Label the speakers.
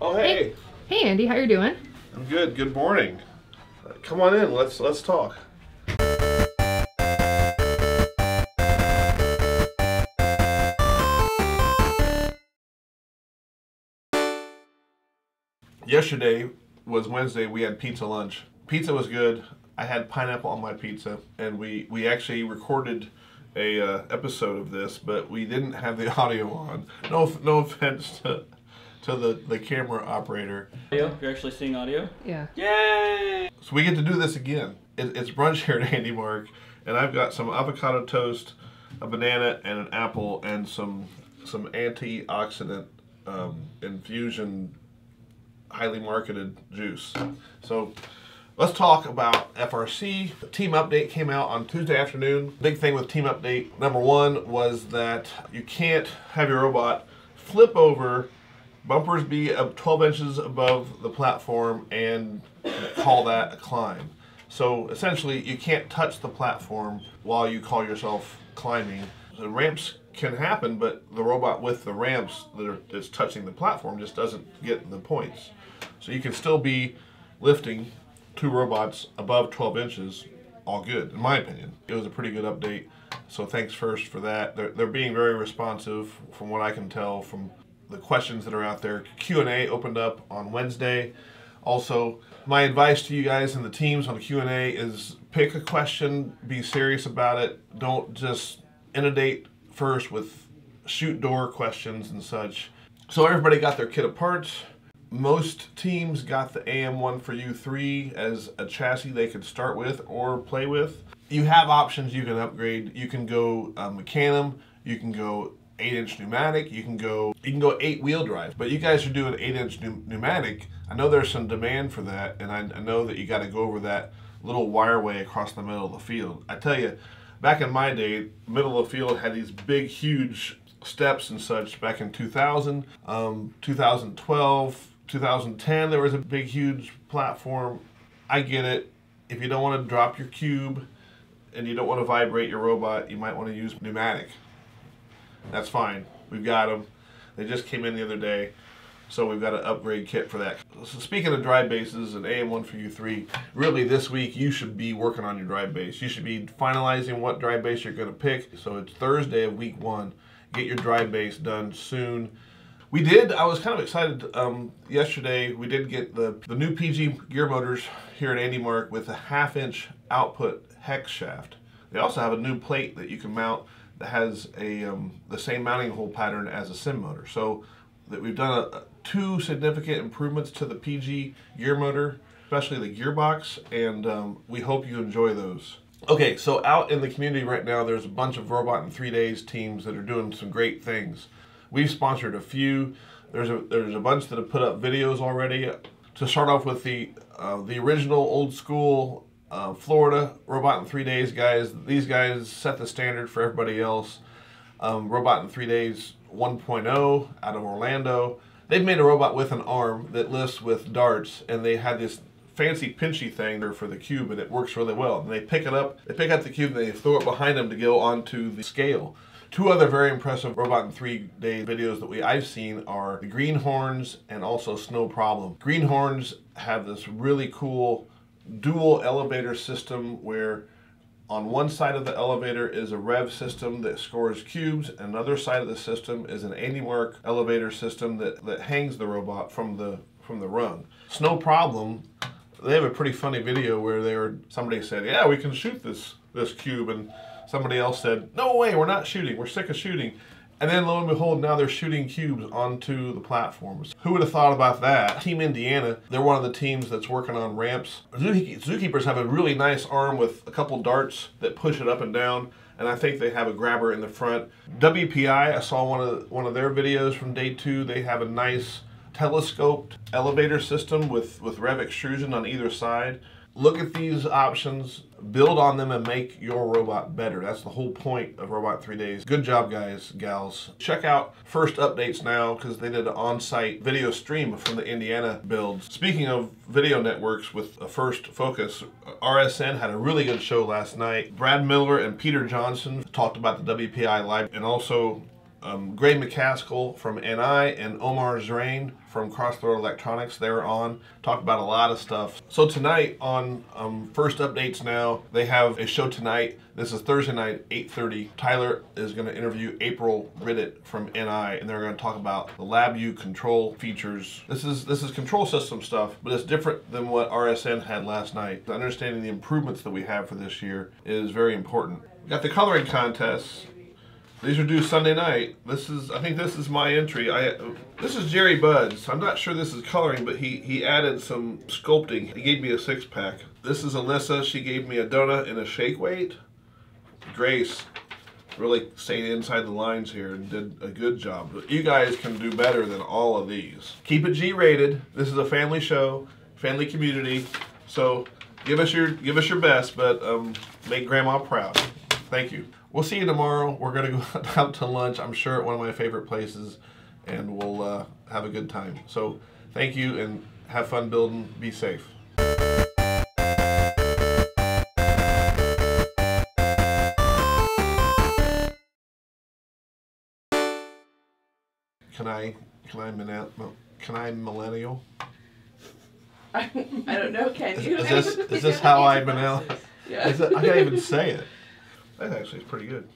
Speaker 1: Oh, hey.
Speaker 2: Hey, Andy, how you doing?
Speaker 1: I'm good. Good morning. Come on in. Let's talk. Yesterday was Wednesday. We had pizza lunch. Pizza was good. I had pineapple on my pizza, and we actually recorded a episode of this, but we didn't have the audio on. No offense to the camera operator.
Speaker 3: Audio? You're actually seeing audio?
Speaker 2: Yeah.
Speaker 3: Yay!
Speaker 1: So we get to do this again. It's brunch here at Andy Mark, and I've got some avocado toast, a banana, and an apple, and some antioxidant infusion, highly marketed juice. So let's talk about FRC. The team update came out on Tuesday afternoon. Big thing with team update number one was that you can't have your robot flip over, bumpers be up 12 inches above the platform, and call that a climb. So essentially you can't touch the platform while you call yourself climbing. The ramps can happen, but the robot with the ramps that's touching the platform just doesn't get the points. So you can still be lifting two robots above 12 inches, all good, in my opinion. It was a pretty good update, so thanks first for that. They're being very responsive from what I can tell from the questions that are out there. Q&A opened up on Wednesday. Also, my advice to you guys and the teams on the Q&A is pick a question, be serious about it. Don't just inundate first with shoot door questions and such. So everybody got their kit of parts. Most teams got the AM1ForYou3 as a chassis they could start with or play with. You have options you can upgrade. You can go Mecanum, you can go 8-inch pneumatic, you can go 8-wheel drive. But you guys are doing 8-inch pneumatic. I know there's some demand for that, and I know that you got to go over that little wireway across the middle of the field. I tell you, back in my day, middle of the field had these big, huge steps and such back in 2000, 2012, 2010, there was a big, huge platform. I get it. If you don't want to drop your cube and you don't want to vibrate your robot, you might want to use pneumatic. That's fine. We've got them. They just came in the other day, so we've got an upgrade kit for that. So speaking of drive bases and AM1ForYou3, really this week you should be working on your drive base. You should be finalizing what drive base you're going to pick. So it's Thursday of week 1. Get your drive base done soon. I was kind of excited yesterday. We did get the new PG gear motors here at Andy Mark with a 1/2-inch output hex shaft. They also have a new plate that you can mount that has the same mounting hole pattern as a sim motor. So that we've done two significant improvements to the PG gear motor, especially the gearbox, and we hope you enjoy those. Okay, so out in the community right now, there's a bunch of Robot in 3 Days teams that are doing some great things. We've sponsored a few. There's a bunch that have put up videos already. To start off with the original old school Florida Robot in 3 Days guys. These guys set the standard for everybody else. Robot in 3 Days 1.0 out of Orlando. They've made a robot with an arm that lifts with darts, and they had this fancy pinchy thing there for the cube, and it works really well. And they pick up the cube, and they throw it behind them to go onto the scale. Two other very impressive Robot in 3 Days videos that I've seen are the Greenhorns and also Snow Problem. Greenhorns have this really cool dual elevator system where on one side of the elevator is a rev system that scores cubes, and another side of the system is an Andy Mark elevator system that hangs the robot from the rung. Snow Problem, they have a pretty funny video where somebody said, yeah, we can shoot this cube, and somebody else said, no way, we're not shooting, we're sick of shooting. And then lo and behold, now they're shooting cubes onto the platforms. Who would have thought about that? Team Indiana, they're one of the teams that's working on ramps. Zookeepers have a really nice arm with a couple darts that push it up and down, and I think they have a grabber in the front. WPI, I saw one of their videos from day 2. They have a nice telescoped elevator system with rev extrusion on either side. Look at these options, build on them, and make your robot better. That's the whole point of Robot 3 Days. Good job, guys, gals. Check out First Updates now, because they did an on-site video stream from the Indiana builds. Speaking of video networks with a First Focus, RSN had a really good show last night. Brad Miller and Peter Johnson talked about the WPI Live, and also Gray McCaskill from NI and Omar Zrain from Crossroad Electronics. They were on, talked about a lot of stuff. So tonight on First Updates Now, they have a show tonight. This is Thursday night, 8:30. Tyler is going to interview April Riddett from NI, and they're going to talk about the LabVIEW control features. This is control system stuff, but it's different than what RSN had last night. Understanding the improvements that we have for this year is very important. We got the coloring contests. These are due Sunday night. I think this is my entry. This is Jerry Buds. I'm not sure this is coloring, but he added some sculpting. He gave me a 6-pack. This is Alyssa. She gave me a donut and a shake weight. Grace really stayed inside the lines here and did a good job. But you guys can do better than all of these. Keep it G-rated. This is a family show, family community. So give us your best, but make Grandma proud. Thank you. We'll see you tomorrow. We're going to go out to lunch, I'm sure, at one of my favorite places, and we'll have a good time. So thank you, and have fun building. Be safe. Can I millennial?
Speaker 2: I don't know, can you?
Speaker 1: Is this how I millennial?
Speaker 2: Yeah.
Speaker 1: I can't even say it. That actually is pretty good.